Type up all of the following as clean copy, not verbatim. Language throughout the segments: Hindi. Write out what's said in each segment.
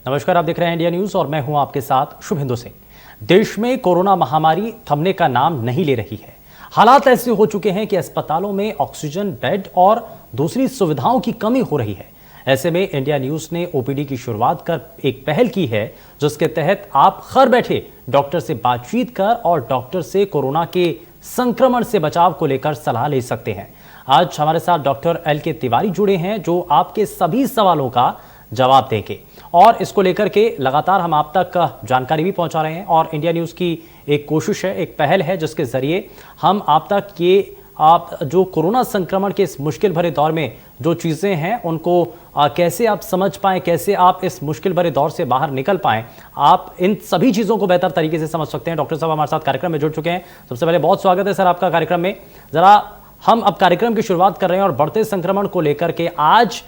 नमस्कार, आप देख रहे हैं इंडिया न्यूज और मैं हूं आपके साथ शुभेंदु सिंह। देश में कोरोना महामारी थमने का नाम नहीं ले रही है। हालात ऐसे हो चुके हैं कि अस्पतालों में ऑक्सीजन बेड और दूसरी सुविधाओं की कमी हो रही है। ऐसे में इंडिया न्यूज ने ओपीडी की शुरुआत कर एक पहल की है, जिसके तहत आप घर बैठे डॉक्टर से बातचीत कर और डॉक्टर से कोरोना के संक्रमण से बचाव को लेकर सलाह ले सकते हैं। आज हमारे साथ डॉक्टर LK तिवारी जुड़े हैं, जो आपके सभी सवालों का जवाब देंगे और इसको लेकर के लगातार हम आप तक जानकारी भी पहुंचा रहे हैं। और इंडिया न्यूज़ की एक कोशिश है, एक पहल है, जिसके जरिए हम आप तक ये आप जो कोरोना संक्रमण के इस मुश्किल भरे दौर में जो चीज़ें हैं उनको कैसे आप समझ पाएं, कैसे आप इस मुश्किल भरे दौर से बाहर निकल पाएं, आप इन सभी चीज़ों को बेहतर तरीके से समझ सकते हैं। डॉक्टर साहब हमारे साथ कार्यक्रम में जुड़ चुके हैं। सबसे पहले बहुत स्वागत है सर आपका कार्यक्रम में। ज़रा हम अब कार्यक्रम की शुरुआत कर रहे हैं और बढ़ते संक्रमण को लेकर के आज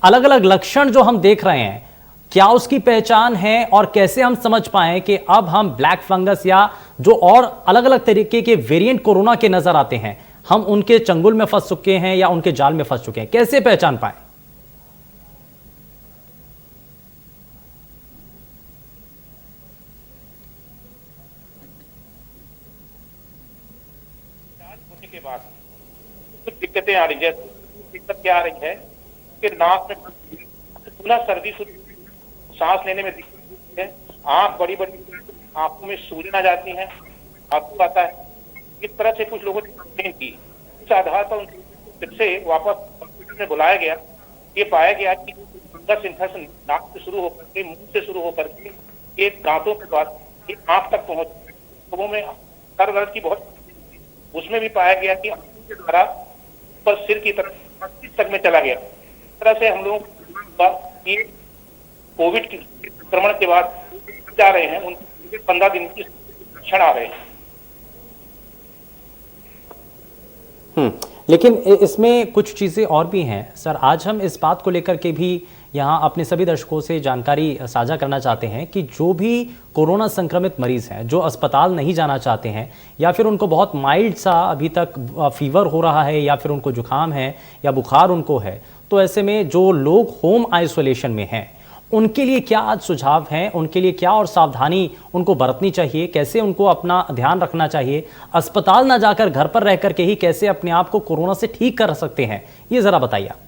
अलग अलग लक्षण जो हम देख रहे हैं, क्या उसकी पहचान है और कैसे हम समझ पाएं कि अब हम ब्लैक फंगस या जो और अलग अलग तरीके के वेरिएंट कोरोना के नजर आते हैं, हम उनके चंगुल में फंस चुके हैं या उनके जाल में फंस चुके हैं, कैसे पहचान पाएं? होने के बाद कुछ दिक्कतें आ रही है। दिक्कत क्या आ रही है कि नाक में पुनः सर्दी शुरू, सांस लेने में दिक्कत होती है, आंख बड़ी बड़ी आंखों में सूजन आ जाती है, आंसू आता है। इस तरह से कुछ लोगों ने कंप्लेन की। इस आधार पर फिर से वापस हॉस्पिटल में बुलाया गया। ये पाया गया कि फंगस इन्फेक्शन नाक से शुरू होकर के, मुंह से शुरू होकर के ये दांतों के द्वारा ये आंख तक पहुंच, लोगों में सर दर्द की बहुत, उसमें भी पाया गया कि आंखों के द्वारा पर सिर की तरफ मस्तिष्क तक में चला गया। इस तरह से हम लोग कि कोविड के संक्रमण के बाद जा रहे हैं, उनके 15 दिन की लक्षण आ रहे हैं। लेकिन इसमें कुछ चीज़ें और भी हैं सर। आज हम इस बात को लेकर के भी यहाँ अपने सभी दर्शकों से जानकारी साझा करना चाहते हैं कि जो भी कोरोना संक्रमित मरीज हैं, जो अस्पताल नहीं जाना चाहते हैं या फिर उनको बहुत माइल्ड सा अभी तक फीवर हो रहा है या फिर उनको जुकाम है या बुखार उनको है, तो ऐसे में जो लोग होम आइसोलेशन में हैं उनके लिए क्या आज सुझाव हैं, उनके लिए क्या और सावधानी उनको बरतनी चाहिए, कैसे उनको अपना ध्यान रखना चाहिए, अस्पताल ना जाकर घर पर रहकर के ही कैसे अपने आप को कोरोना से ठीक कर सकते हैं, ये जरा बताइए आप।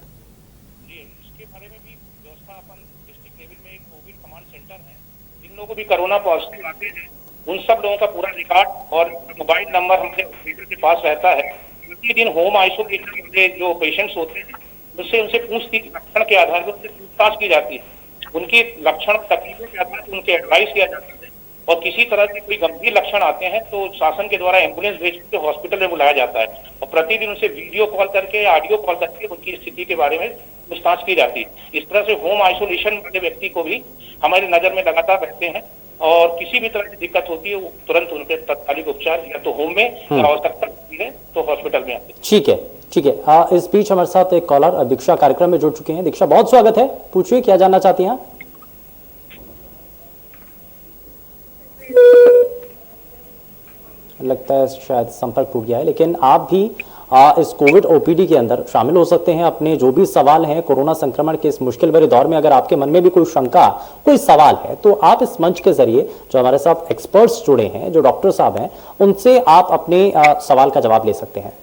जी, इसके बारे में भी व्यवस्था अपन डिस्ट्रिक्ट लेवल में एक कोविड कमांड सेंटर है। जिन लोगों को भी कोरोना पॉजिटिव आते हैं उन सब लोगों का पूरा रिकॉर्ड और मोबाइल नंबर हमारे ऑपरेटर के पास रहता है। प्रतिदिन होम आइसोलेशन के जो पेशेंट्स होते हैं उनसे पूछताछ, लक्षण के आधार पर उनसे पूछताछ की जाती है। उनकी लक्षण तकलीफों के आधार पर उनके एडवाइस किया जाता है और किसी तरह के कोई गंभीर लक्षण आते हैं तो शासन के द्वारा एम्बुलेंस भेज के हॉस्पिटल में बुलाया जाता है और प्रतिदिन उनसे वीडियो कॉल करके, ऑडियो कॉल करके उनकी स्थिति के बारे में पूछताछ की जाती है। इस तरह से होम आइसोलेशन वाले व्यक्ति को भी हमारी नजर में लगातार रखते हैं और किसी भी तरह की दिक्कत होती है वो तुरंत उनके तत्कालिक उपचार या तो होम में या आवश्यकता होती है तो हॉस्पिटल में आते हैं। ठीक है, ठीक है। इस बीच हमारे साथ एक कॉलर दीक्षा कार्यक्रम में जुड़ चुके हैं। दीक्षा, बहुत स्वागत है, पूछिए क्या जानना चाहती हैं। लगता है शायद संपर्क टूट गया है, लेकिन आप भी इस कोविड ओपीडी के अंदर शामिल हो सकते हैं। अपने जो भी सवाल हैं कोरोना संक्रमण के इस मुश्किल भरे दौर में, अगर आपके मन में भी कोई शंका, कोई सवाल है, तो आप इस मंच के जरिए जो हमारे साथ एक्सपर्ट्स जुड़े हैं, जो डॉक्टर साहब हैं, उनसे आप अपने सवाल का जवाब ले सकते हैं।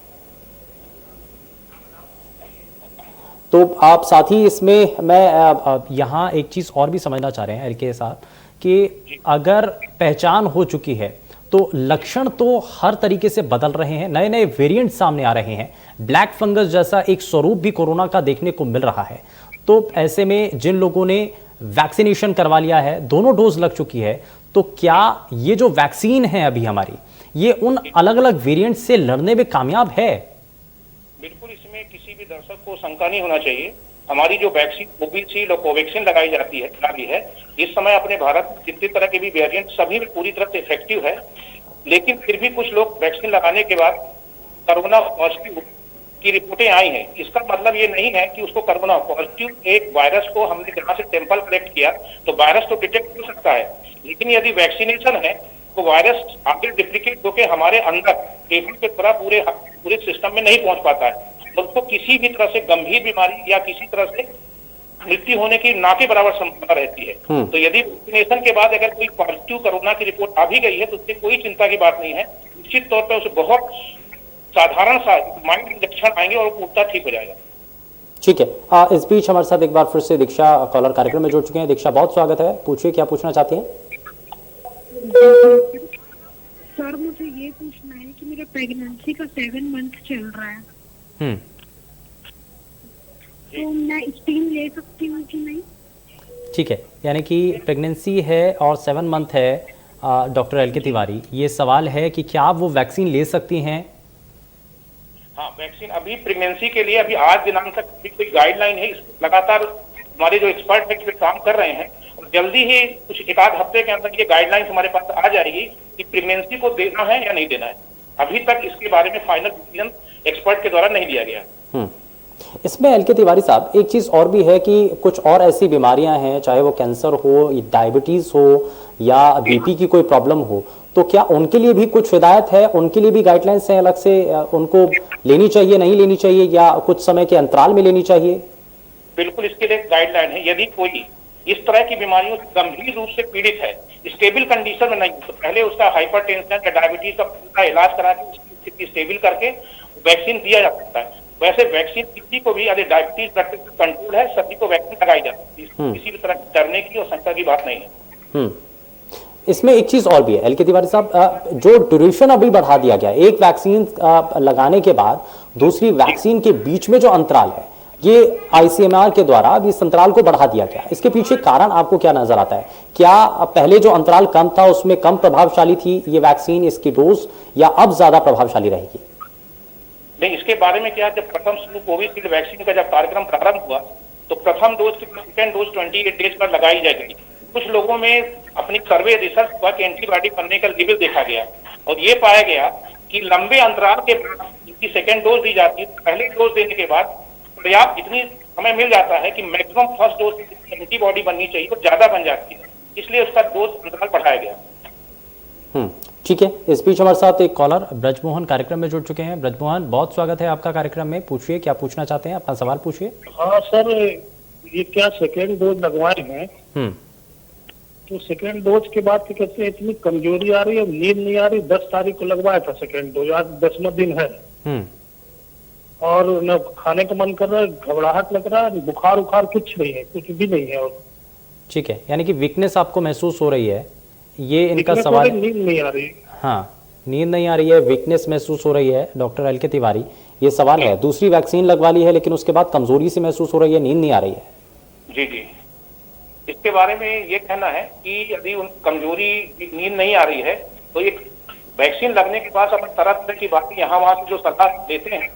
तो आप साथ ही इसमें मैं यहाँ एक चीज और भी समझना चाह रहे हैं LK साहब कि अगर पहचान हो चुकी है तो लक्षण तो हर तरीके से बदल रहे हैं, नए नए वेरिएंट सामने आ रहे हैं, ब्लैक फंगस जैसा एक स्वरूप भी कोरोना का देखने को मिल रहा है। तो ऐसे में जिन लोगों ने वैक्सीनेशन करवा लिया है, दोनों डोज लग चुकी है, तो क्या ये जो वैक्सीन है अभी हमारी, ये उन अलग अलग वेरिएंट से लड़ने में कामयाब है? बिल्कुल, इसमें किसी भी दर्शक को शंका नहीं होना चाहिए। हमारी जो वैक्सीन कोविशील्ड और कोवैक्सीन लगाई जाती है इस समय अपने भारत में जितने तरह के भी वेरिएंट सभी में पूरी तरह से इफेक्टिव है, लेकिन फिर भी कुछ लोग वैक्सीन लगाने के बाद कोरोना पॉजिटिव की रिपोर्टें आई हैं। इसका मतलब ये नहीं है कि उसको कोरोना पॉजिटिव, एक वायरस को हमने जहां से सैंपल कलेक्ट किया तो वायरस तो डिटेक्ट हो सकता है, लेकिन यदि वैक्सीनेशन है तो वायरस आगे डिप्लीकेट होकर हमारे अंदर फेफड़े के द्वारा पूरे सिस्टम में नहीं पहुंच पाता है। उसको किसी भी तरह से गंभीर बीमारी या किसी तरह से मृत्यु होने की ना के बराबर संभावना रहती है। तो यदि वैक्सीनेशन के बाद अगर कोई पॉजिटिव कोरोना की रिपोर्ट आ भी गई है तो उससे कोई चिंता की बात नहीं है। निश्चित तौर पर उसे बहुत साधारण सा माइल्ड लक्षण आएंगे और वो ठीक हो जाएगा। ठीक है। इस बीच हमारे साथ एक बार फिर से दीक्षा कॉलर कार्यक्रम में जुड़ चुके हैं। दीक्षा, बहुत स्वागत है, पूछिए क्या पूछना चाहती हैं। सर मुझे ये पूछना है कि मेरा प्रेगनेंसी का 7 मंथ चल रहा है, तो मैं स्टीम ले सकती हूँ कि नहीं? ठीक है, यानी कि प्रेगनेंसी है और 7 मंथ है। डॉक्टर एल के तिवारी, ये सवाल है कि क्या आप वो वैक्सीन ले सकती हैं? हाँ, वैक्सीन अभी प्रेगनेंसी के लिए अभी आज दिनांक तक कोई गाइडलाइन है। लगातार हमारे जो एक्सपर्ट है इस पे काम कर रहे हैं और जल्दी ही कुछ एक आध हफ्ते के अंदर ये गाइडलाइन हमारे पास आ जाएगी कि प्रेगनेंसी को देना है या नहीं देना है। अभी तक इसके बारे में फाइनल डिसीजन एक्सपर्ट के द्वारा नहीं लिया गया। इसमें एल के तिवारी साहब, एक चीज और भी है कि कुछ और ऐसी बीमारियां हैं, चाहे वो कैंसर हो, डायबिटीज हो या बीपी की कोई प्रॉब्लम हो, तो क्या उनके लिए भी कुछ हिदायत है, उनके लिए भी गाइडलाइंस हैं अलग से, उनको लेनी चाहिए नहीं लेनी चाहिए या कुछ समय के अंतराल में लेनी चाहिए? बिल्कुल, इसके लिए गाइडलाइन है। यदि कोई इस तरह की बीमारियों से गंभीर रूप से पीड़ित है, स्टेबल कंडीशन में नहीं, तो पहले उसका हाइपरटेंशन या डायबिटीज का पूरा इलाज करा के उसकी स्थिति स्टेबल करके वैक्सीन दिया जा सकता है। वैसे वैक्सीन किसी को भी, यदि डायबिटीज ब्लड प्रेशर कंट्रोल है, सभी को वैक्सीन लगाई जा सकती है। किसी भी तरह डरने की और शंका की बात नहीं है। इसमें एक चीज और भी है एल के तिवारी साहब, जो ड्यूरेशन अभी बढ़ा दिया गया, एक वैक्सीन लगाने के बाद दूसरी वैक्सीन के बीच में जो अंतराल है, ये आईसीएमआर के द्वारा अब इस अंतराल को बढ़ा दिया गया। इसके पीछे कारण आपको क्या नजर आता है? क्या पहले जो अंतराल कम था उसमें कम प्रभावशाली थी ये वैक्सीन, इसकी डोज, या अब ज्यादा प्रभावशाली रहेगी? नहीं, इसके बारे में क्या, जब प्रथम कोविशील्ड वैक्सीन का जब कार्यक्रम प्रारंभ हुआ तो प्रथम डोज की सेकेंड डोज 28 डेज पर लगाई जाएगी। कुछ लोगों में अपनी सर्वे रिसर्च हुआ कि एंटीबॉडी बनने का लेवल देखा गया और ये पाया गया कि लंबे अंतराल के बाद इसकी सेकेंड डोज दी जाती है, पहले डोज देने के बाद पर्याप्त इतनी समय मिल जाता है कि मैक्सिमम फर्स्ट डोज की एंटीबॉडी बननी चाहिए तो ज्यादा बन जाती है, इसलिए उसका डोज अंतराल बढ़ाया गया। ठीक है। इस बीच हमारे साथ एक कॉलर ब्रजमोहन कार्यक्रम में जुड़ चुके हैं। ब्रजमोहन, बहुत स्वागत है आपका कार्यक्रम में, पूछिए क्या पूछना चाहते हैं, अपना सवाल पूछिए। हाँ सर, ये क्या सेकेंड डोज लगवाए हैं, तो सेकेंड डोज के बाद कैसे इतनी कमजोरी आ रही है, नींद नहीं आ रही। 10 तारीख को लगवाया था सेकेंड डोज, आज 10वां दिन है और न खाने का मन कर रहा है, घबराहट लग रहा है, बुखार उखार कुछ नहीं है, कुछ भी नहीं है। और ठीक है, यानी कि वीकनेस आपको महसूस हो रही है, ये इनका सवाल। नींद नहीं आ रही। हाँ, नींद नहीं आ रही है, वीकनेस महसूस हो रही है, डॉक्टर एल के तिवारी, ये सवाल है। दूसरी वैक्सीन लगवा ली है लेकिन उसके बाद कमजोरी सी महसूस हो रही है, नींद नहीं आ रही है। जी जी, इसके बारे में ये कहना है कि यदि उन कमजोरी, नींद नहीं आ रही है तो ये वैक्सीन लगने के बाद अपन तरह तरह की बातें यहाँ वहाँ से जो सलाह देते हैं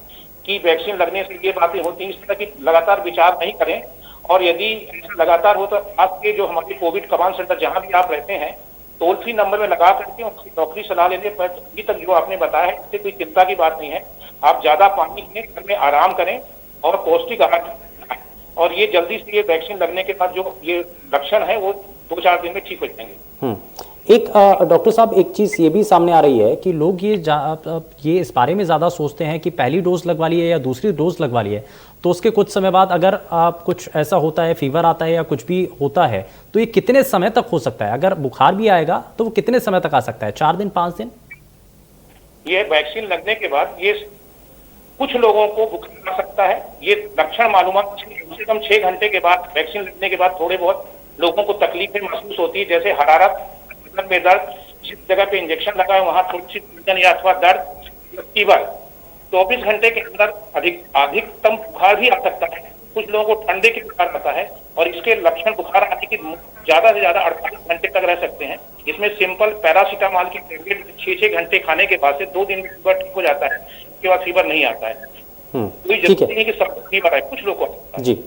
कि वैक्सीन लगने से ये बातें होती हैं, इस तरह की लगातार विचार नहीं करें। और यदि लगातार हो तो आज के जो हमारे कोविड कमांड सेंटर जहाँ भी आप रहते हैं, टोल फ्री नंबर में लगा करके उसकी डॉक्टरी सलाह लेने पर अभी तक जो आपने बताया है इससे कोई चिंता की बात नहीं है। आप ज्यादा पानी पिए, घर में आराम करें और पौष्टिक आहार खाएं और ये जल्दी से ये वैक्सीन लगने के बाद जो ये लक्षण है वो 2-4 दिन में ठीक हो जाएंगे। एक डॉक्टर साहब, एक चीज ये भी सामने आ रही है कि लोग ये इस बारे में ज्यादा सोचते हैं कि पहली डोज लगवा ली है या दूसरी डोज लगवा ली है तो उसके कुछ समय बाद अगर कुछ ऐसा होता है, फीवर आता है या कुछ भी होता है, तो ये कितने समय तक हो सकता है? अगर बुखार भी आएगा तो वो कितने समय तक आ सकता है? 4 दिन, 5 दिन? ये वैक्सीन लगने के बाद ये कुछ लोगों को बुखार आ सकता है। ये लक्षण मालूमात कम से कम 6 घंटे के बाद, वैक्सीन लगने के बाद थोड़े बहुत लोगों को तकलीफें महसूस होती है, जैसे हरारत, में दर्द, जिस जगह पे इंजेक्शन लगा है वहां थोड़ी सी सूजन या अथवा दर्द, फीवर। 24 घंटे के अंदर अधिकतम बुखार भी आ सकता है। कुछ लोगों को ठंडे के बुखार आता है और इसके लक्षण बुखार आने की ज्यादा से ज्यादा 48 घंटे तक रह सकते हैं। इसमें सिंपल पैरासीटामोल की टेबलेट 6-6 घंटे खाने के बाद से 2 दिन में फीवर ठीक हो जाता है, उसके बाद फीवर नहीं आता है। कोई जरूरी नहीं कि सबको फीवर है, कुछ लोगों को। जी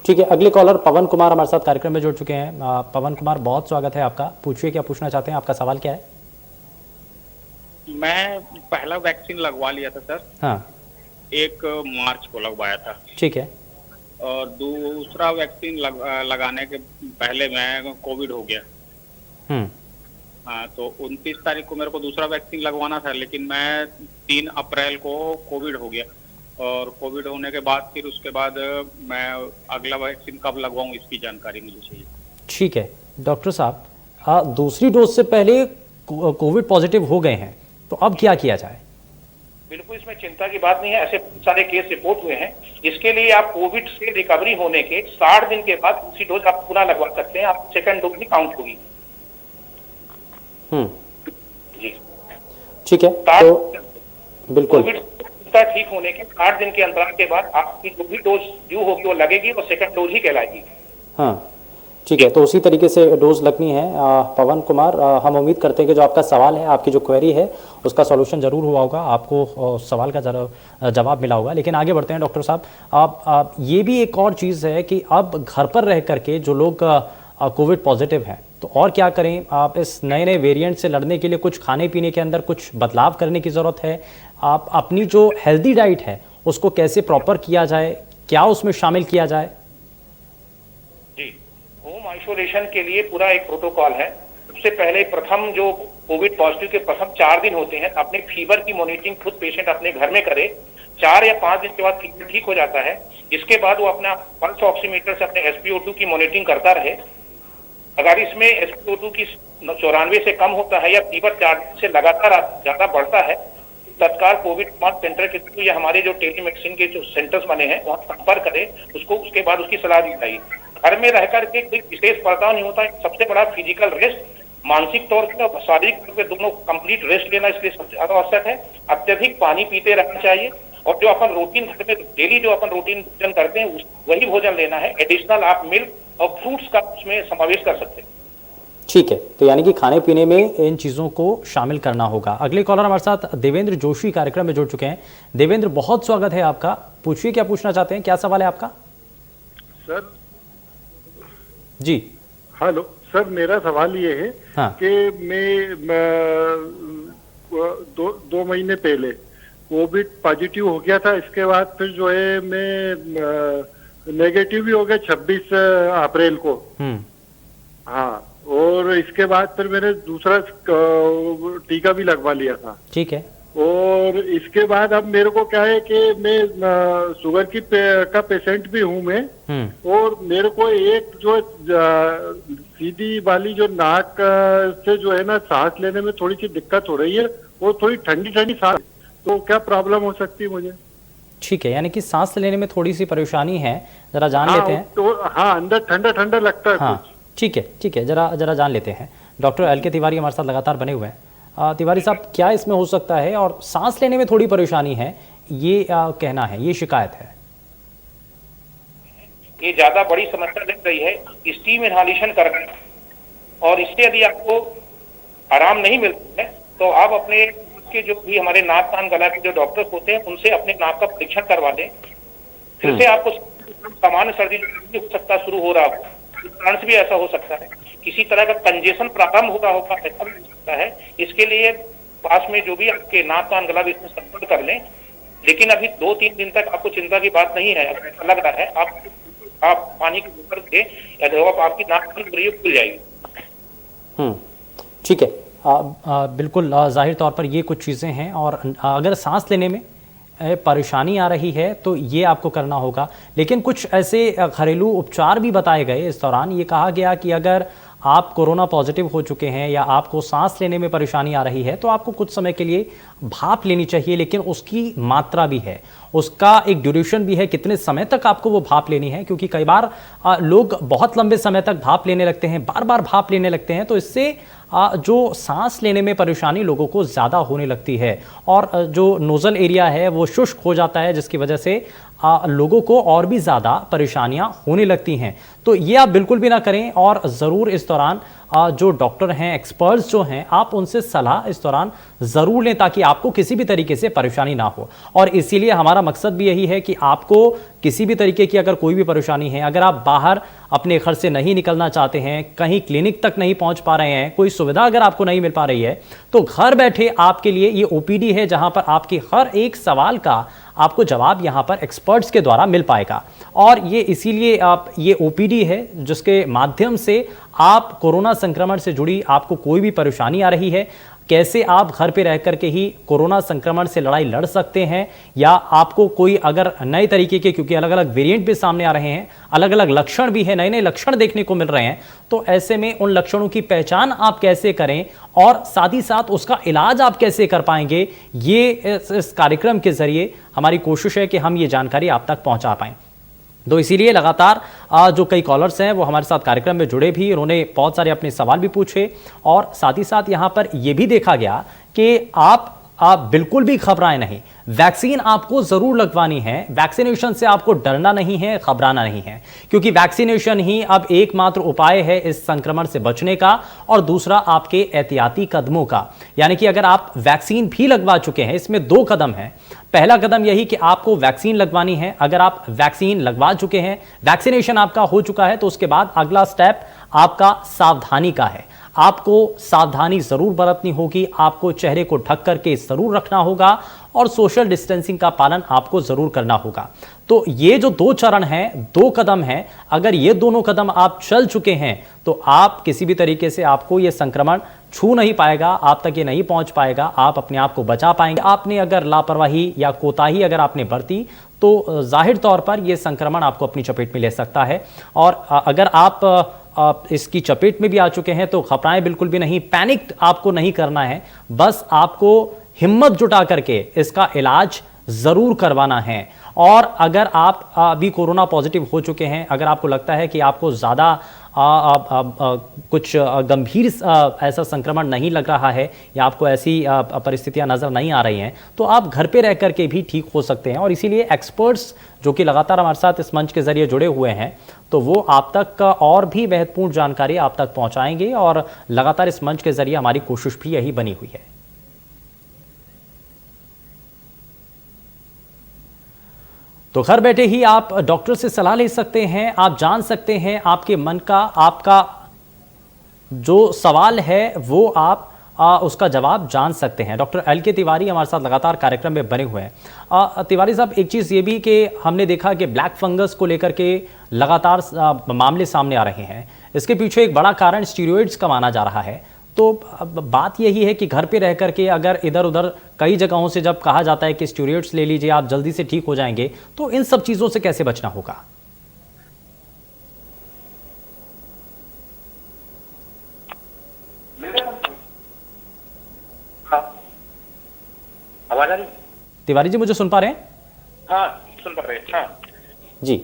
ठीक है। अगले कॉलर पवन कुमार हमारे साथ कार्यक्रम में जुड़ चुके हैं। पवन कुमार, बहुत स्वागत है आपका, पूछिए क्या पूछना चाहते हैं, आपका सवाल क्या है? मैं पहला वैक्सीन लगवा लिया था सर। हाँ, 1 मार्च को लगवाया था। ठीक है। और दूसरा वैक्सीन लगाने के पहले मैं कोविड हो गया। हाँ, तो 29 तारीख को मेरे को दूसरा वैक्सीन लगवाना था, लेकिन मैं 3 अप्रैल को कोविड हो गया और कोविड होने के बाद फिर उसके बाद मैं अगला वैक्सीन कब लगवाऊं इसकी जानकारी मुझे चाहिए। ठीक है डॉक्टर साहब, दूसरी डोज से पहले कोविड पॉजिटिव हो गए हैं तो अब क्या किया जाए? बिल्कुल इसमें चिंता की बात नहीं है, ऐसे बहुत सारे केस रिपोर्ट हुए हैं। इसके लिए आप कोविड से रिकवरी होने के 60 दिन के बाद दूसरी डोज आप पूरा लगवा सकते हैं, आप सेकंड डोज भी काउंट होगी। जी ठीक है, तो बिल्कुल कोविड का ठीक होने के 60 दिन के अंतराल के बाद आपकी जो भी डोज ड्यू होगी वो लगेगी, वो सेकंड डोज ही कहलाएगी। हाँ ठीक है, तो उसी तरीके से डोज लगनी है। पवन कुमार, हम उम्मीद करते हैं कि जो आपका सवाल है, आपकी जो क्वेरी है, उसका सॉल्यूशन जरूर हुआ होगा, आपको सवाल का जवाब मिला होगा। लेकिन आगे बढ़ते हैं डॉक्टर साहब, आप ये भी एक और चीज़ है कि अब घर पर रह करके जो लोग कोविड पॉजिटिव हैं तो और क्या करें? आप इस नए नए वेरिएंट से लड़ने के लिए कुछ खाने पीने के अंदर कुछ बदलाव करने की ज़रूरत है। आप अपनी जो हेल्दी डाइट है उसको कैसे प्रॉपर किया जाए, क्या उसमें शामिल किया जाए? जी, होम आइसोलेशन के लिए पूरा एक प्रोटोकॉल है। सबसे पहले प्रथम जो कोविड पॉजिटिव के प्रथम 4 दिन होते हैं, अपने फीवर की मॉनिटरिंग खुद पेशेंट अपने घर में करे। 4 या 5 दिन के बाद फीवर ठीक हो जाता है। इसके बाद वो अपना पल्स ऑक्सीमीटर से अपने SpO2 की मॉनिटरिंग करता रहे। अगर इसमें SpO2 की 94 से कम होता है या फीवर 4 दिन से लगातार ज्यादा बढ़ता है, तत्काल कोविड कमांड सेंटर के थ्रू या हमारे जो टेलीमेडिसिन के जो सेंटर्स बने हैं वहाँ संपर्क करें उसको, उसके बाद उसकी सलाह दी जाएगी। घर में रह करके कोई विशेष पर्दाव नहीं होता। सबसे बड़ा फिजिकल रेस्ट, मानसिक तौर पर और शारीरिक तौर पर दोनों कंप्लीट रेस्ट लेना इसलिए सबसे ज्यादा आवश्यक है। अत्यधिक पानी पीते रहना चाहिए और जो अपन रूटीन घर में डेली जो अपन रूटीन भोजन करते हैं वही भोजन लेना है। एडिशनल आप मिल्क और फ्रूट्स का उसमें समावेश कर सकते हैं। ठीक है, तो यानी कि खाने पीने में इन चीज़ों को शामिल करना होगा। अगले कॉलर हमारे साथ देवेंद्र जोशी कार्यक्रम में जुड़ चुके हैं। देवेंद्र, बहुत स्वागत है आपका। पूछिए, क्या पूछना चाहते हैं, क्या सवाल है आपका? सर जी हेलो सर, मेरा सवाल ये है कि मैं 2 महीने पहले कोविड पॉजिटिव हो गया था। इसके बाद फिर जो है मैं नेगेटिव भी हो गया 26 अप्रैल को। हाँ, और इसके बाद फिर मैंने दूसरा टीका भी लगवा लिया था। ठीक है, और इसके बाद अब मेरे को क्या है कि मैं शुगर की का पेशेंट भी हूँ मैं, और मेरे को एक जो सीधी वाली जो नाक से जो है ना सांस लेने में थोड़ी सी दिक्कत हो रही है, वो थोड़ी ठंडी ठंडी सांस, तो क्या प्रॉब्लम हो सकती है मुझे? ठीक है, यानी कि सांस लेने में थोड़ी सी परेशानी है, जरा जान लेते हैं। तो हाँ, अंदर ठंडा ठंडा लगता है। हाँ ठीक है, जरा जान लेते हैं। डॉक्टर LK तिवारी हमारे साथ लगातार बने हुए हैं। तिवारी साहब, क्या इसमें हो सकता है? और सांस लेने में थोड़ी परेशानी है, ये कहना है, ये शिकायत है। ये ज्यादा बड़ी समस्या लग रही है स्टीम इनहालेशन करना, और इससे यदि आपको आराम नहीं मिलता है तो आप अपने के जो भी हमारे नाक कान गला के जो डॉक्टर्स होते हैं उनसे अपने नाक का परीक्षण करवा दें। फिर से आपको सामान्य सर्दी हो सकता शुरू हो रहा हो, कारण से भी ऐसा हो सकता है। किसी तरह का कंजेशन प्रारंभ होगा ऐसा भी हो सकता है। इसके लिए पास में जो भी आपके नाक कान गला भी इसमें संपर्क कर लें। लेकिन अभी 2-3 दिन तक आपको चिंता की बात नहीं है। अगर ऐसा लग रहा है आप पानी के ऊपर दे या तो आपकी नाक खुल जाएगी। ठीक है, बिल्कुल जाहिर तौर पर ये कुछ चीज़ें हैं, और अगर सांस लेने में परेशानी आ रही है तो ये आपको करना होगा। लेकिन कुछ ऐसे घरेलू उपचार भी बताए गए इस दौरान। ये कहा गया कि अगर आप कोरोना पॉजिटिव हो चुके हैं या आपको सांस लेने में परेशानी आ रही है तो आपको कुछ समय के लिए भाप लेनी चाहिए, लेकिन उसकी मात्रा भी है, उसका एक ड्यूरेशन भी है, कितने समय तक आपको वो भाप लेनी है। क्योंकि कई बार लोग बहुत लंबे समय तक भाप लेने लगते हैं, बार बार भाप लेने लगते हैं, तो इससे जो सांस लेने में परेशानी लोगों को ज़्यादा होने लगती है और जो नोज़ल एरिया है वो शुष्क हो जाता है, जिसकी वजह से लोगों को और भी ज़्यादा परेशानियां होने लगती हैं। तो ये आप बिल्कुल भी ना करें, और ज़रूर इस दौरान जो डॉक्टर हैं, एक्सपर्ट्स जो हैं, आप उनसे सलाह इस दौरान ज़रूर लें ताकि आपको किसी भी तरीके से परेशानी ना हो। और इसीलिए हमारा मकसद भी यही है कि आपको किसी भी तरीके की अगर कोई भी परेशानी है, अगर आप बाहर अपने घर से नहीं निकलना चाहते हैं, कहीं क्लिनिक तक नहीं पहुंच पा रहे हैं, कोई सुविधा अगर आपको नहीं मिल पा रही है, तो घर बैठे आपके लिए ये OPD है जहां पर आपके हर एक सवाल का आपको जवाब यहां पर एक्सपर्ट्स के द्वारा मिल पाएगा। और ये इसीलिए आप ये OPD है जिसके माध्यम से आप कोरोना संक्रमण से जुड़ी आपको कोई भी परेशानी आ रही है, कैसे आप घर पे रह करके ही कोरोना संक्रमण से लड़ाई लड़ सकते हैं, या आपको कोई अगर नए तरीके के, क्योंकि अलग अलग वेरिएंट भी सामने आ रहे हैं, अलग अलग लक्षण भी है, नए नए लक्षण देखने को मिल रहे हैं, तो ऐसे में उन लक्षणों की पहचान आप कैसे करें और साथ ही साथ उसका इलाज आप कैसे कर पाएंगे, ये इस कार्यक्रम के जरिए हमारी कोशिश है कि हम ये जानकारी आप तक पहुंचा पाएं। तो इसीलिए लगातार जो कई कॉलर्स हैं वो हमारे साथ कार्यक्रम में जुड़े भी, उन्होंने बहुत सारे अपने सवाल भी पूछे और साथ ही साथ यहाँ पर यह भी देखा गया कि आप बिल्कुल भी घबराएं नहीं। वैक्सीन आपको जरूर लगवानी है, वैक्सीनेशन से आपको डरना नहीं है, घबराना नहीं है, क्योंकि वैक्सीनेशन ही अब एकमात्र उपाय है इस संक्रमण से बचने का और दूसरा आपके एहतियाती कदमों का। यानी कि अगर आप वैक्सीन भी लगवा चुके हैं, इसमें 2 कदम हैं। पहला कदम यही कि आपको वैक्सीन लगवानी है। अगर आप वैक्सीन लगवा चुके हैं, वैक्सीनेशन आपका हो चुका है, तो उसके बाद अगला स्टेप आपका सावधानी का है। आपको सावधानी जरूर बरतनी होगी, आपको चेहरे को ढक करके जरूर रखना होगा और सोशल डिस्टेंसिंग का पालन आपको जरूर करना होगा। तो ये जो 2 चरण हैं, 2 कदम हैं, अगर ये दोनों कदम आप चल चुके हैं तो आप किसी भी तरीके से आपको ये संक्रमण छू नहीं पाएगा, आप तक ये नहीं पहुंच पाएगा, आप अपने आप को बचा पाएंगे। आपने अगर लापरवाही या कोताही अगर आपने बरती तो जाहिर तौर पर यह संक्रमण आपको अपनी चपेट में ले सकता है। और अगर आप इसकी चपेट में भी आ चुके हैं तो घबराएं बिल्कुल भी नहीं, पैनिक आपको नहीं करना है, बस आपको हिम्मत जुटा करके इसका इलाज जरूर करवाना है। और अगर आप अभी कोरोना पॉजिटिव हो चुके हैं, अगर आपको लगता है कि आपको ज़्यादा कुछ गंभीर ऐसा संक्रमण नहीं लग रहा है या आपको ऐसी परिस्थितियां नज़र नहीं आ रही हैं, तो आप घर पे रह करके भी ठीक हो सकते हैं। और इसीलिए एक्सपर्ट्स जो कि लगातार हमारे साथ इस मंच के ज़रिए जुड़े हुए हैं, तो वो आप तक और भी महत्वपूर्ण जानकारी आप तक पहुंचाएंगे और लगातार इस मंच के ज़रिए हमारी कोशिश भी यही बनी हुई है। तो घर बैठे ही आप डॉक्टर से सलाह ले सकते हैं, आप जान सकते हैं आपके मन का, आपका जो सवाल है वो आप उसका जवाब जान सकते हैं। डॉक्टर LK तिवारी हमारे साथ लगातार कार्यक्रम में बने हुए हैं। तिवारी साहब, एक चीज़ ये भी कि हमने देखा कि ब्लैक फंगस को लेकर के लगातार मामले सामने आ रहे हैं, इसके पीछे एक बड़ा कारण स्टीरॉयड्स का माना जा रहा है। तो बात यही है कि घर पे रह करके अगर इधर उधर कई जगहों से जब कहा जाता है कि स्टीरॉयड्स ले लीजिए आप जल्दी से ठीक हो जाएंगे, तो इन सब चीजों से कैसे बचना होगा? आवाज आ रही? तिवारी जी मुझे सुन पा रहे हैं? हाँ, सुन पा रहे हैं। हाँ जी।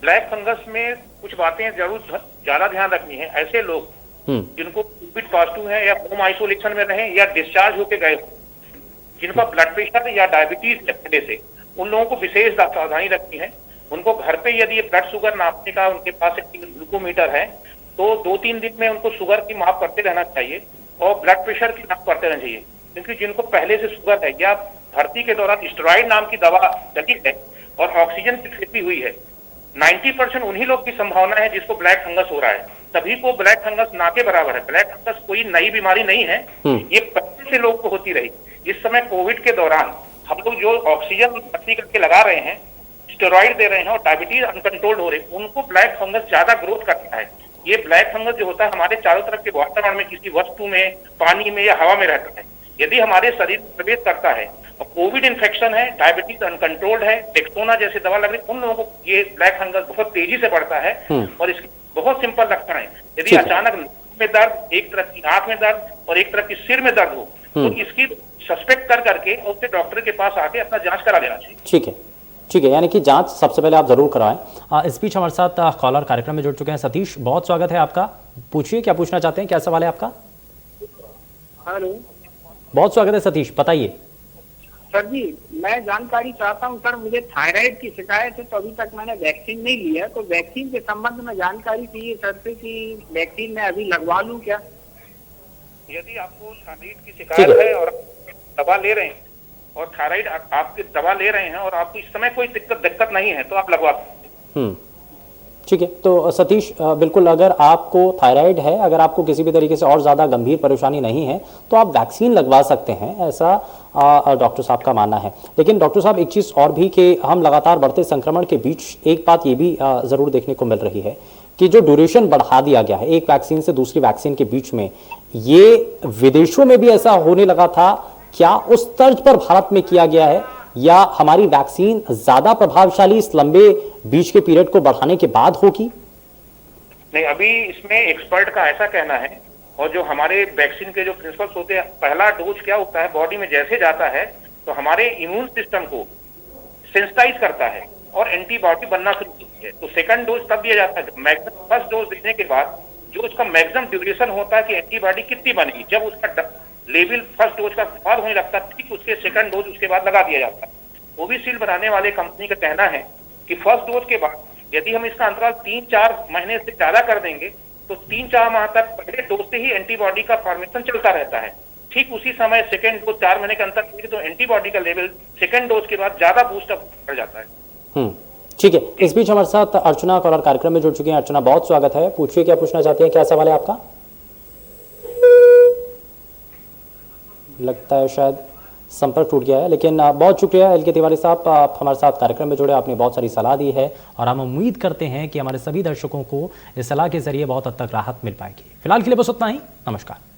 ब्लैक फंगस में कुछ बातें जरूर ज्यादा ध्यान रखनी है। ऐसे लोग जिनको कोविड पॉजिटिव है या होम आइसोलेशन में रहे या डिस्चार्ज होके गए, जिनका ब्लड प्रेशर या डायबिटीज है पहले से, उन लोगों को विशेष सावधानी रखनी है। उनको घर पे यदि ब्लड शुगर नापने का उनके पास एक ग्लूकोमीटर है तो 2-3 दिन में उनको शुगर की माप करते रहना चाहिए और ब्लड प्रेशर की माप करते रहना चाहिए। क्योंकि जिनको पहले से शुगर है या भर्ती के दौरान स्टेरॉइड नाम की दवा चली है और ऑक्सीजन की थेरेपी हुई है, 90% उन्हीं लोग की संभावना है जिसको ब्लैक फंगस हो रहा है। सभी को ब्लैक फंगस ना के बराबर है। ब्लैक फंगस कोई नई बीमारी नहीं है, ये पहले से लोग को होती रही। इस समय कोविड के दौरान हम लोग जो ऑक्सीजन भर्ती करके लगा रहे हैं, स्टेरॉइड दे रहे हैं और डायबिटीज अनकंट्रोल्ड हो रहे हैं, उनको ब्लैक फंगस ज्यादा ग्रोथ करता है। ये ब्लैक फंगस जो होता है हमारे चारों तरफ के वातावरण में, किसी वस्तु में, पानी में या हवा में रहता है। यदि हमारे शरीर में प्रवेश करता है और कोविड इन्फेक्शन है, डायबिटीज अनकंट्रोल्ड है, टेक्सोना जैसे दवा लग रही, उन लोगों को ये ब्लैक फंगस बहुत तेजी से बढ़ता है। और इसकी बहुत सिंपल लक्षण है। यदि अचानक में दर्द, एक तरफ की आंख में दर्द और एक तरफ की सिर में दर्द हो, तो इसकी सस्पेक्ट कर करके उससे डॉक्टर के पास आके अपना जांच करा लेना चाहिए। ठीक है, ठीक है, यानी कि जांच सबसे पहले आप जरूर कराएं। इस बीच हमारे साथ कॉलर कार्यक्रम में जुड़ चुके हैं। सतीश, बहुत स्वागत है आपका। पूछिए, क्या पूछना चाहते हैं, क्या सवाल है आपका? हेलो, बहुत स्वागत है सतीश, बताइए। सर जी, मैं जानकारी चाहता हूं सर, मुझे थायराइड की शिकायत है तो अभी तक मैंने वैक्सीन नहीं लिया, तो वैक्सीन के संबंध में जानकारी चाहिए सर से कि वैक्सीन मैं अभी लगवा लूं क्या? यदि आपको थायराइड की शिकायत है और दवा ले रहे हैं और थायराइड आपकी दवा ले रहे हैं और आपको इस समय कोई दिक्कत नहीं है तो आप लगवा सकते हैं। ठीक है, तो सतीश बिल्कुल, अगर आपको थायराइड है, अगर आपको किसी भी तरीके से और ज़्यादा गंभीर परेशानी नहीं है तो आप वैक्सीन लगवा सकते हैं, ऐसा डॉक्टर साहब का मानना है। लेकिन डॉक्टर साहब, एक चीज़ और भी कि हम लगातार बढ़ते संक्रमण के बीच एक बात ये भी ज़रूर देखने को मिल रही है कि जो ड्यूरेशन बढ़ा दिया गया है एक वैक्सीन से दूसरी वैक्सीन के बीच में, ये विदेशों में भी ऐसा होने लगा था, क्या उस तर्ज पर भारत में किया गया है या हमारी वैक्सीन ज्यादा प्रभावशाली इस लंबे बीच के पीरियड को बढ़ाने के बाद होगी? नहीं, अभी इसमें एक्सपर्ट का ऐसा कहना है, और जो हमारे वैक्सीन के जो प्रिंसिपल्स होते हैं, पहला डोज क्या होता है, बॉडी में जैसे जाता है तो हमारे इम्यून सिस्टम को सेंसिटाइज करता है और एंटीबॉडी बनना शुरू होती है। तो सेकंड डोज तब दिया जाता है मैक्सिमम फर्स्ट डोज देने के बाद जो उसका मैक्सिमम ड्यूरेशन होता है कि एंटीबॉडी कितनी बनेगी, जब उसका लेवल फर्स्ट डोज का पार होने लगता है ठीक उसके सेकंड डोज उसके बाद लगा दिया जाता है। कोविशील्ड बनाने वाले कंपनी का कहना है कि फर्स्ट डोज के बाद यदि हम इसका अंतराल 3-4 महीने से ज्यादा कर देंगे तो 3-4 माह तक पहले डोज से ही एंटीबॉडी का फॉर्मेशन चलता रहता है। ठीक उसी समय सेकंड डोज 4 महीने के अंतर तो एंटीबॉडी का लेवल सेकंड डोज के बाद ज्यादा बूस्ट अप कर जाता है। ठीक है, इस बीच हमारे साथ अर्चना कौर कार्यक्रम में जुड़ चुकी हैं। अर्चना, बहुत स्वागत है, पूछिए क्या पूछना चाहती हैं, क्या सवाल है आपका? लगता है शायद संपर्क टूट गया है, लेकिन बहुत शुक्रिया एल के तिवारी साहब, आप हमारे साथ कार्यक्रम में जुड़े, आपने बहुत सारी सलाह दी है और हम उम्मीद करते हैं कि हमारे सभी दर्शकों को इस सलाह के जरिए बहुत हद तक राहत मिल पाएगी। फिलहाल के लिए बस उतना ही, नमस्कार।